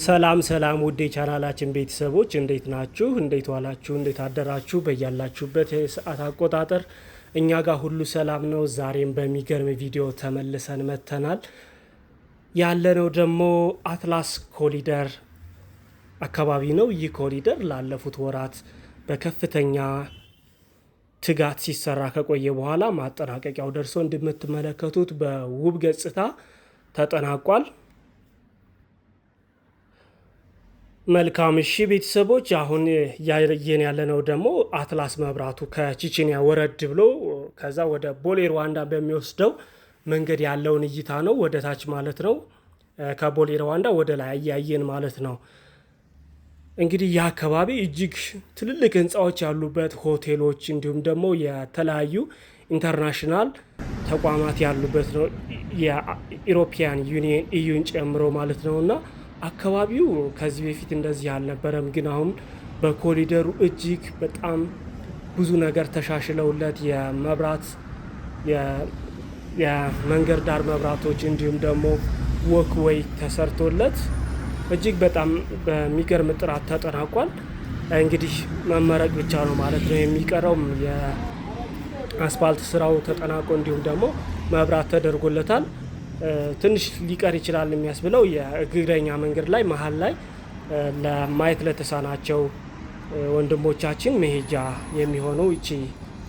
ሰላም ሰላም ውዴ ቻናላችን ቤተሰቦች እንዴት ናችሁ? እንዴት ዋላችሁ? እንዴት አደራችሁ? በያላችሁበት የሰዓት አቆጣጠር እኛ ጋር ሁሉ ሰላም ነው። ዛሬም በሚገርም ቪዲዮ ተመልሰን መጥተናል። ያለነው ደግሞ አትላስ ኮሊደር አካባቢ ነው። ይህ ኮሊደር ላለፉት ወራት በከፍተኛ ትጋት ሲሰራ ከቆየ በኋላ ማጠናቀቂያው ደርሶ እንደምትመለከቱት በውብ ገጽታ ተጠናቋል። መልካም እሺ ቤተሰቦች፣ አሁን እያየን ያለነው ደግሞ አትላስ መብራቱ ከቺቺኒያ ወረድ ብሎ ከዛ ወደ ቦሌ ሩዋንዳ በሚወስደው መንገድ ያለውን እይታ ነው። ወደ ታች ማለት ነው። ከቦሌ ሩዋንዳ ወደ ላይ እያየን ማለት ነው። እንግዲህ ይህ አካባቢ እጅግ ትልልቅ ህንፃዎች ያሉበት ሆቴሎች፣ እንዲሁም ደግሞ የተለያዩ ኢንተርናሽናል ተቋማት ያሉበት ነው። የኢሮፒያን ዩኒየን ኢዩን ጨምሮ ማለት ነውና አካባቢው ከዚህ በፊት እንደዚህ አልነበረም። ግን አሁን በኮሪደሩ እጅግ በጣም ብዙ ነገር ተሻሽለውለት የመብራት የመንገድ ዳር መብራቶች እንዲሁም ደግሞ ወክዌይ ተሰርቶለት እጅግ በጣም በሚገርም ጥራት ተጠናቋል። እንግዲህ መመረቅ ብቻ ነው ማለት ነው የሚቀረው። የአስፋልት ስራው ተጠናቆ እንዲሁም ደግሞ መብራት ተደርጎለታል። ትንሽ ሊቀር ይችላል የሚያስብለው የእግረኛ መንገድ ላይ መሀል ላይ ለማየት ለተሳናቸው ወንድሞቻችን መሄጃ የሚሆነው ይቺ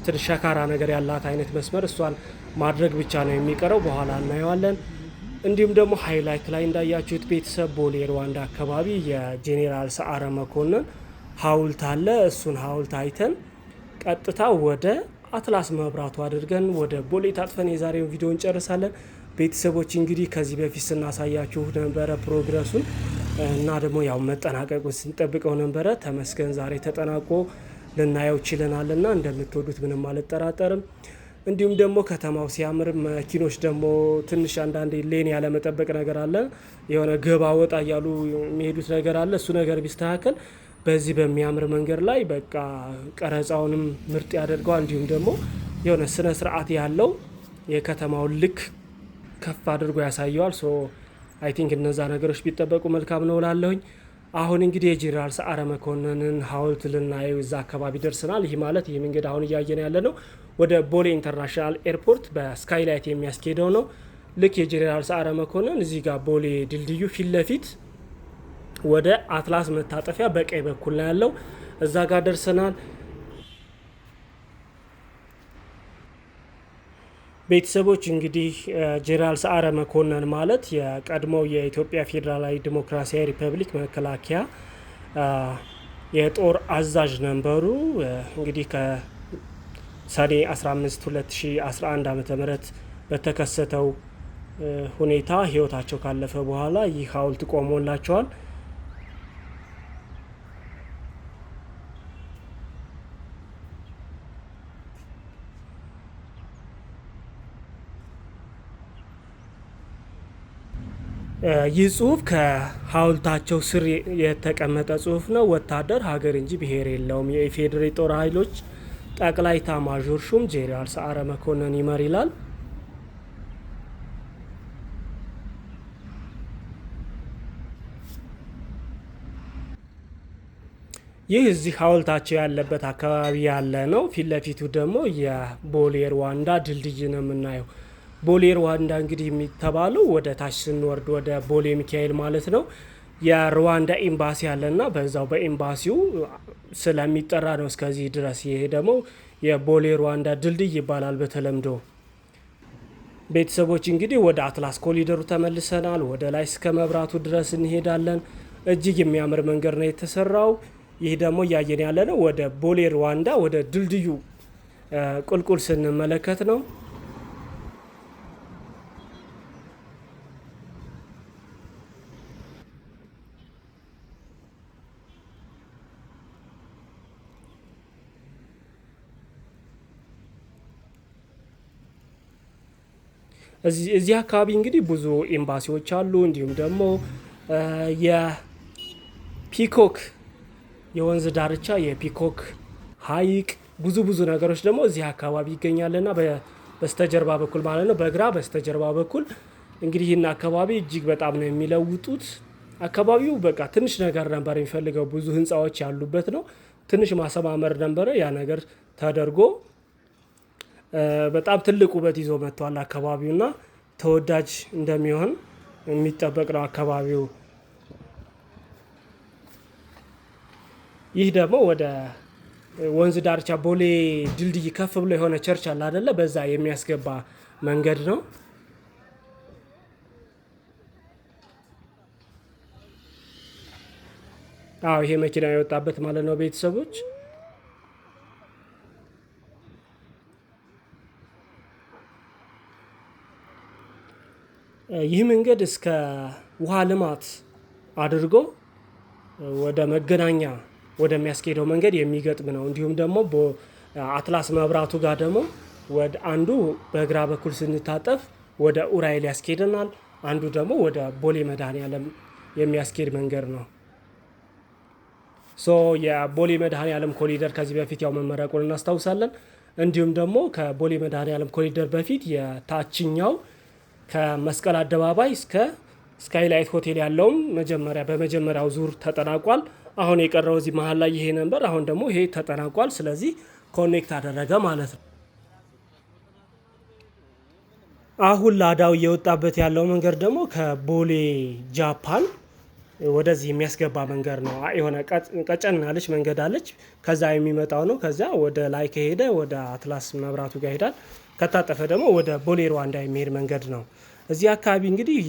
ትንሽ ሸካራ ነገር ያላት አይነት መስመር እሷን ማድረግ ብቻ ነው የሚቀረው። በኋላ እናየዋለን። እንዲሁም ደግሞ ሃይላይት ላይ እንዳያችሁት ቤተሰብ ቦሌ ሩዋንዳ አካባቢ የጄኔራል ሰዓረ መኮንን ሀውልት አለ። እሱን ሀውልት አይተን ቀጥታ ወደ አትላስ መብራቱ አድርገን ወደ ቦሌ ታጥፈን የዛሬውን ቪዲዮ እንጨርሳለን። ቤተሰቦች እንግዲህ ከዚህ በፊት ስናሳያችሁ ነበረ ፕሮግረሱን እና ደግሞ ያው መጠናቀቁን ስንጠብቀው ነበረ። ተመስገን ዛሬ ተጠናቆ ልናየው ችለናልና እንደምትወዱት ምንም አልጠራጠርም። እንዲሁም ደግሞ ከተማው ሲያምር መኪኖች ደግሞ ትንሽ አንዳንዴ ሌን ያለመጠበቅ ነገር አለ። የሆነ ገባ ወጣ እያሉ የሚሄዱት ነገር አለ። እሱ ነገር ቢስተካከል በዚህ በሚያምር መንገድ ላይ በቃ ቀረጻውንም ምርጥ ያደርገዋል። እንዲሁም ደግሞ የሆነ ስነ ስርዓት ያለው የከተማውን ልክ ከፍ አድርጎ ያሳየዋል። ሶ አይ ቲንክ እነዛ ነገሮች ቢጠበቁ መልካም ነው እላለሁኝ። አሁን እንግዲህ የጄኔራል ሰዓረ መኮንንን ሀውልት ልናየው እዛ አካባቢ ደርሰናል። ይህ ማለት ይህ መንገድ አሁን እያየን ያለ ነው ወደ ቦሌ ኢንተርናሽናል ኤርፖርት በስካይላይት የሚያስኬደው ነው። ልክ የጄኔራል ሰዓረ መኮንን እዚህ ጋር ቦሌ ድልድዩ ፊት ለፊት ወደ አትላስ መታጠፊያ በቀኝ በኩል ነው ያለው። እዛ ጋር ደርሰናል። ቤተሰቦች እንግዲህ ጄኔራል ሰዓረ መኮንን ማለት የቀድሞው የኢትዮጵያ ፌዴራላዊ ዲሞክራሲያዊ ሪፐብሊክ መከላከያ የጦር አዛዥ ነበሩ። እንግዲህ ከሰኔ 15 2011 ዓ.ም በተከሰተው ሁኔታ ህይወታቸው ካለፈ በኋላ ይህ ሀውልት ቆሞላቸዋል። ይህ ጽሁፍ ከሀውልታቸው ስር የተቀመጠ ጽሁፍ ነው። ወታደር ሀገር እንጂ ብሔር የለውም፣ የኢፌዴሪ ጦር ኃይሎች ጠቅላይ ኤታማዦር ሹም ጄኔራል ሰዓረ መኮንን ይመር ይላል። ይህ እዚህ ሀውልታቸው ያለበት አካባቢ ያለ ነው። ፊት ለፊቱ ደግሞ የቦሌ ሩዋንዳ ድልድይ ነው የምናየው። ቦሌ ሩዋንዳ እንግዲህ የሚተባለው ወደ ታች ስንወርድ ወደ ቦሌ ሚካኤል ማለት ነው። የሩዋንዳ ኤምባሲ አለና በዛው በኤምባሲው ስለሚጠራ ነው እስከዚህ ድረስ። ይሄ ደግሞ የቦሌ ሩዋንዳ ድልድይ ይባላል በተለምዶ። ቤተሰቦች እንግዲህ ወደ አትላስ ኮሊደሩ ተመልሰናል። ወደ ላይ እስከ መብራቱ ድረስ እንሄዳለን። እጅግ የሚያምር መንገድ ነው የተሰራው። ይህ ደግሞ እያየን ያለ ነው ወደ ቦሌ ሩዋንዳ ወደ ድልድዩ ቁልቁል ስንመለከት ነው። እዚህ አካባቢ እንግዲህ ብዙ ኤምባሲዎች አሉ። እንዲሁም ደግሞ የፒኮክ የወንዝ ዳርቻ የፒኮክ ሀይቅ ብዙ ነገሮች ደግሞ እዚህ አካባቢ ይገኛልና በስተጀርባ በኩል ማለት ነው። በግራ በስተጀርባ በኩል እንግዲህ ይህን አካባቢ እጅግ በጣም ነው የሚለውጡት። አካባቢው በቃ ትንሽ ነገር ነበር የሚፈልገው፣ ብዙ ህንፃዎች ያሉበት ነው። ትንሽ ማሰማመር ነበረ። ያ ነገር ተደርጎ በጣም ትልቅ ውበት ይዞ መጥቷል አካባቢውና ተወዳጅ እንደሚሆን የሚጠበቅ ነው አካባቢው። ይህ ደግሞ ወደ ወንዝ ዳርቻ ቦሌ ድልድይ ከፍ ብሎ የሆነ ቸርች አለ አይደለ? በዛ የሚያስገባ መንገድ ነው። አዎ ይሄ መኪና የወጣበት ማለት ነው ቤተሰቦች። ይህ መንገድ እስከ ውሃ ልማት አድርጎ ወደ መገናኛ ወደሚያስኬደው መንገድ የሚገጥም ነው። እንዲሁም ደግሞ በአትላስ መብራቱ ጋር ደግሞ ወደ አንዱ በግራ በኩል ስንታጠፍ ወደ ኡራኤል ያስኬደናል። አንዱ ደግሞ ወደ ቦሌ መድኃኔዓለም የሚያስኬድ መንገድ ነው። ሶ የቦሌ መድኃኔዓለም ኮሪደር ከዚህ በፊት ያው መመረቁን እናስታውሳለን። እንዲሁም ደግሞ ከቦሌ መድኃኔዓለም ኮሪደር በፊት የታችኛው ከመስቀል አደባባይ እስከ ስካይላይት ሆቴል ያለውም በመጀመሪያው ዙር ተጠናቋል። አሁን የቀረው እዚህ መሀል ላይ ይሄ ነበር። አሁን ደግሞ ይሄ ተጠናቋል። ስለዚህ ኮኔክት አደረገ ማለት ነው። አሁን ላዳው እየወጣበት ያለው መንገድ ደግሞ ከቦሌ ጃፓን ወደዚህ የሚያስገባ መንገድ ነው። የሆነ ቀጨን ያለች መንገድ አለች። ከዛ የሚመጣው ነው። ከዛ ወደ ላይ ከሄደ ወደ አትላስ መብራቱ ጋር ይሄዳል። ከታጠፈ ደግሞ ወደ ቦሌ ሩዋንዳ የሚሄድ መንገድ ነው። እዚህ አካባቢ እንግዲህ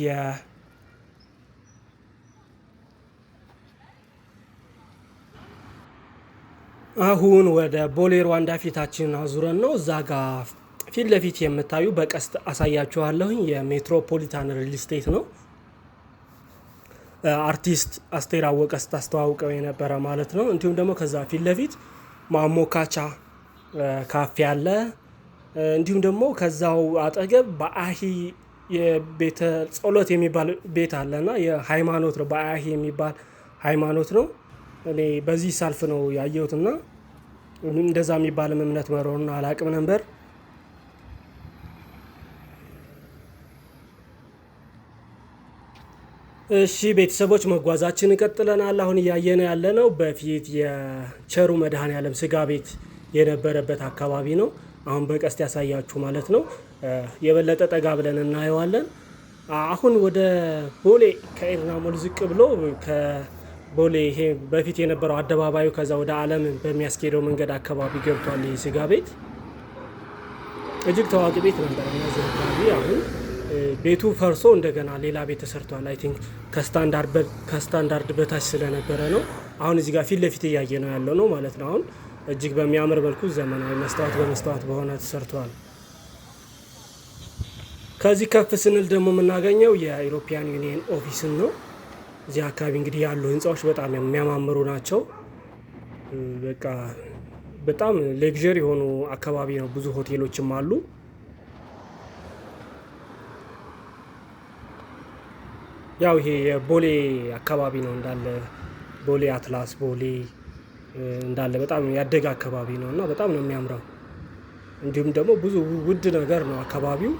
አሁን ወደ ቦሌ ሩዋንዳ ፊታችን አዙረን ነው። እዛ ጋር ፊት ለፊት የምታዩ በቀስት አሳያችኋለሁኝ የሜትሮፖሊታን ሪል ስቴት ነው። አርቲስት አስቴር አወቀ ስታስተዋውቀው የነበረ ማለት ነው። እንዲሁም ደግሞ ከዛ ፊት ለፊት ማሞካቻ ካፌ አለ። እንዲሁም ደግሞ ከዛው አጠገብ በአሂ የቤተ ጸሎት የሚባል ቤት አለና የሃይማኖት ነው። በአሂ የሚባል ሃይማኖት ነው። እኔ በዚህ ሳልፍ ነው ያየሁትና እንደዛ የሚባልም እምነት መሮን አላቅም ነበር። እሺ ቤተሰቦች መጓዛችን እንቀጥለናል። አሁን እያየነ ያለነው በፊት የቸሩ መድኃኔዓለም ስጋ ቤት የነበረበት አካባቢ ነው። አሁን በቀስት ያሳያችሁ ማለት ነው። የበለጠ ጠጋ ብለን እናየዋለን። አሁን ወደ ቦሌ ከኤድና ሞል ዝቅ ብሎ ከቦሌ ይሄ በፊት የነበረው አደባባዩ ከዛ ወደ ዓለም በሚያስኬደው መንገድ አካባቢ ገብቷል። ይህ ስጋ ቤት እጅግ ታዋቂ ቤት ነበር። እነዚህ አካባቢ አሁን ቤቱ ፈርሶ እንደገና ሌላ ቤት ተሰርቷል። አይ ቲንክ ከስታንዳርድ በታች ስለነበረ ነው። አሁን እዚህ ጋር ፊት ለፊት እያየ ነው ያለው ነው ማለት ነው። አሁን እጅግ በሚያምር መልኩ ዘመናዊ መስታወት በመስታወት በሆነ ተሰርቷል። ከዚህ ከፍ ስንል ደግሞ የምናገኘው የኢሮፒያን ዩኒየን ኦፊስን ነው። እዚህ አካባቢ እንግዲህ ያሉ ህንፃዎች በጣም የሚያማምሩ ናቸው። በቃ በጣም ሌግዠሪ የሆኑ አካባቢ ነው። ብዙ ሆቴሎችም አሉ። ያው ይሄ የቦሌ አካባቢ ነው እንዳለ ቦሌ አትላስ ቦሌ እንዳለ በጣም ያደገ አካባቢ ነው እና በጣም ነው የሚያምረው። እንዲሁም ደግሞ ብዙ ውድ ነገር ነው አካባቢው።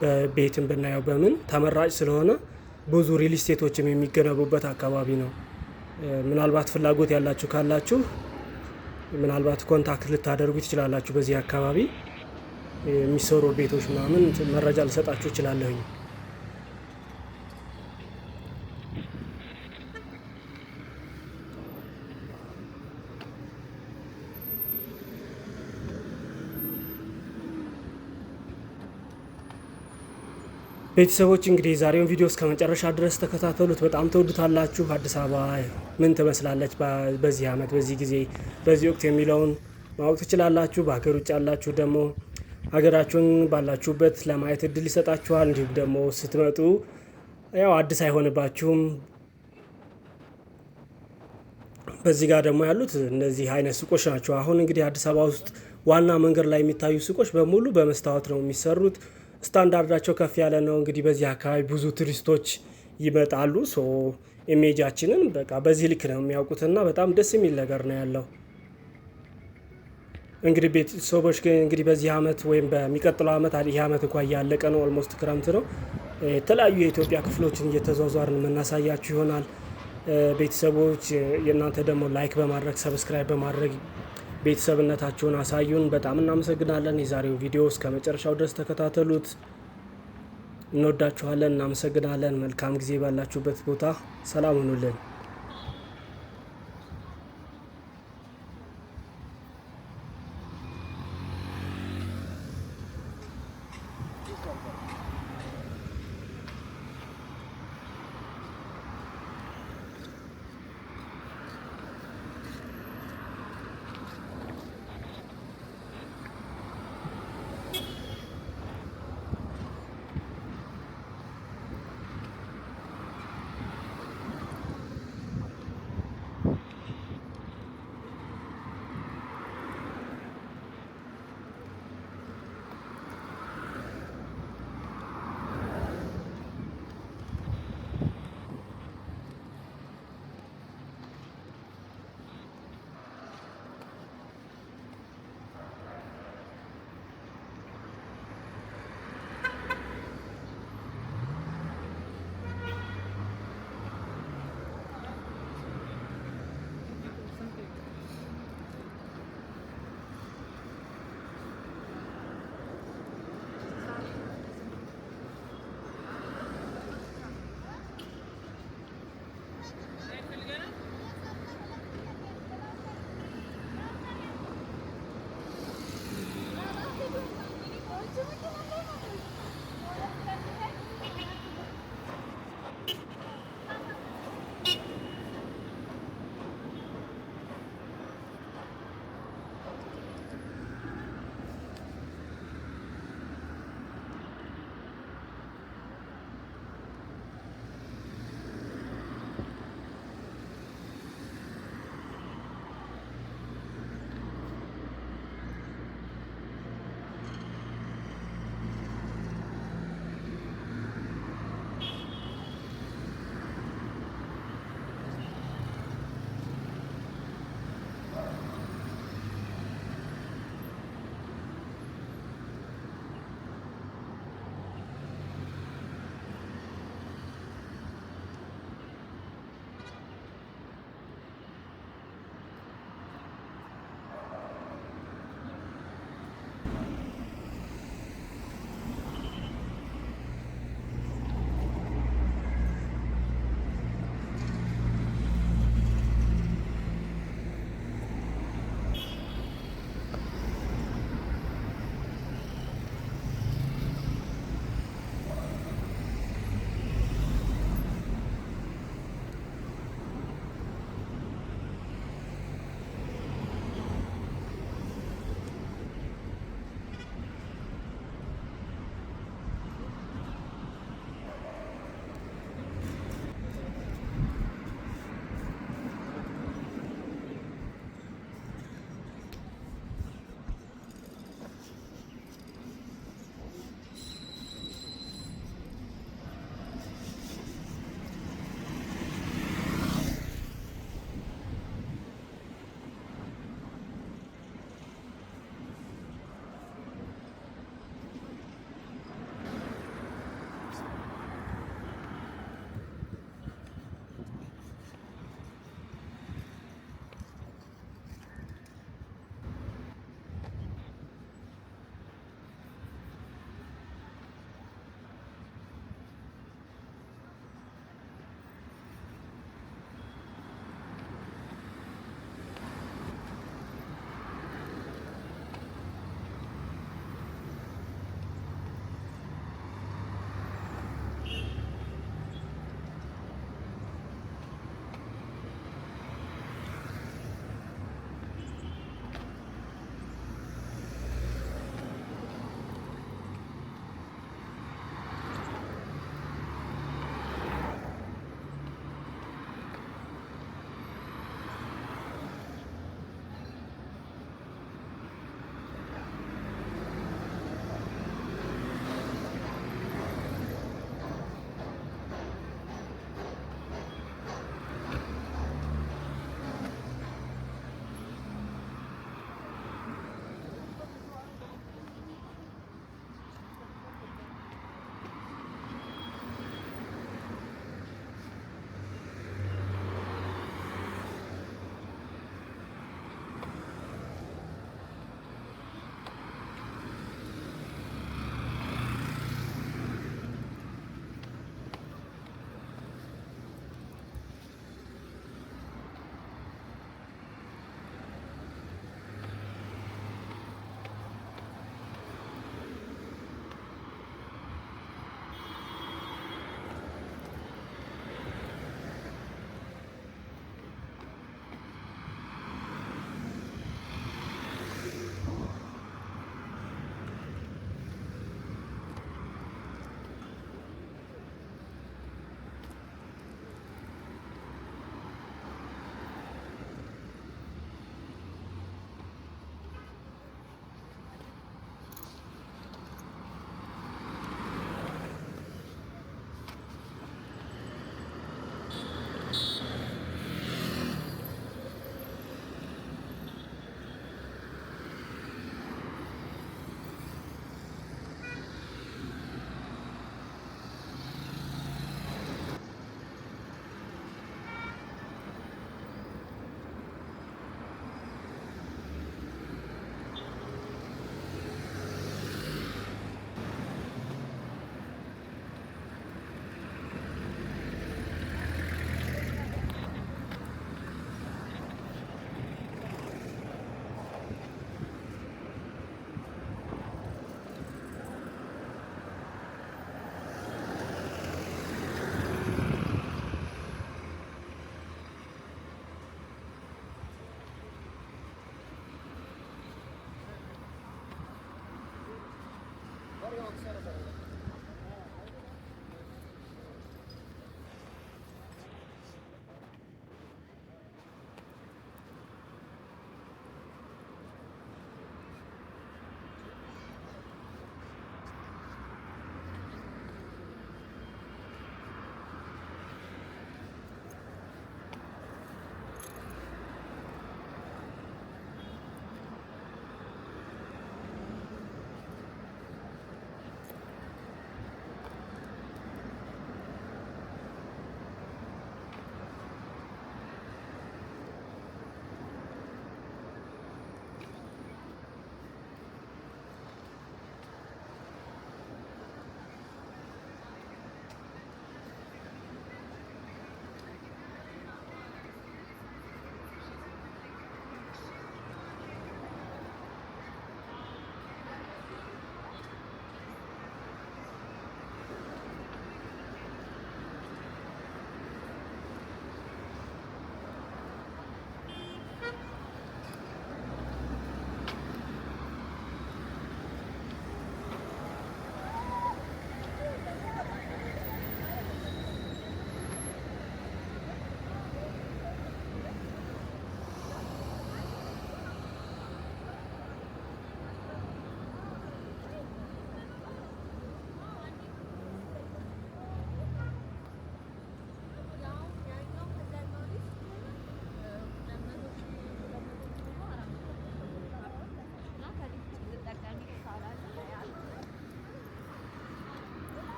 በቤትም ብናየው በምን ተመራጭ ስለሆነ ብዙ ሪል ስቴቶችም የሚገነቡበት አካባቢ ነው። ምናልባት ፍላጎት ያላችሁ ካላችሁ ምናልባት ኮንታክት ልታደርጉ ትችላላችሁ። በዚህ አካባቢ የሚሰሩ ቤቶች ምናምን መረጃ ልሰጣችሁ እችላለሁኝ። ቤተሰቦች እንግዲህ ዛሬውን ቪዲዮ እስከ መጨረሻ ድረስ ተከታተሉት። በጣም ተወዱታላችሁ። አዲስ አበባ ምን ትመስላለች በዚህ አመት፣ በዚህ ጊዜ፣ በዚህ ወቅት የሚለውን ማወቅ ትችላላችሁ። በሀገር ውጭ ያላችሁ ደግሞ ሀገራችሁን ባላችሁበት ለማየት እድል ይሰጣችኋል። እንዲሁም ደግሞ ስትመጡ ያው አዲስ አይሆንባችሁም። በዚህ ጋር ደግሞ ያሉት እነዚህ አይነት ሱቆች ናቸው። አሁን እንግዲህ አዲስ አበባ ውስጥ ዋና መንገድ ላይ የሚታዩ ሱቆች በሙሉ በመስታወት ነው የሚሰሩት። ስታንዳርዳቸው ከፍ ያለ ነው። እንግዲህ በዚህ አካባቢ ብዙ ቱሪስቶች ይመጣሉ። ሶ ኢሜጃችንን በቃ በዚህ ልክ ነው የሚያውቁትና በጣም ደስ የሚል ነገር ነው ያለው። እንግዲህ ቤተሰቦች እንግዲህ በዚህ አመት ወይም በሚቀጥለው አመት ይሄ አመት እንኳን እያለቀ ነው። ኦልሞስት ክረምት ነው። የተለያዩ የኢትዮጵያ ክፍሎችን እየተዟዟርን የምናሳያችሁ ይሆናል። ቤተሰቦች የእናንተ ደግሞ ላይክ በማድረግ ሰብስክራይብ በማድረግ ቤተሰብነታችሁን አሳዩን። በጣም እናመሰግናለን። የዛሬው ቪዲዮ እስከ መጨረሻው ድረስ ተከታተሉት። እንወዳችኋለን። እናመሰግናለን። መልካም ጊዜ ባላችሁበት ቦታ ሰላም ሁኑልን።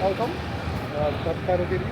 Tahu kamu? Baru diri.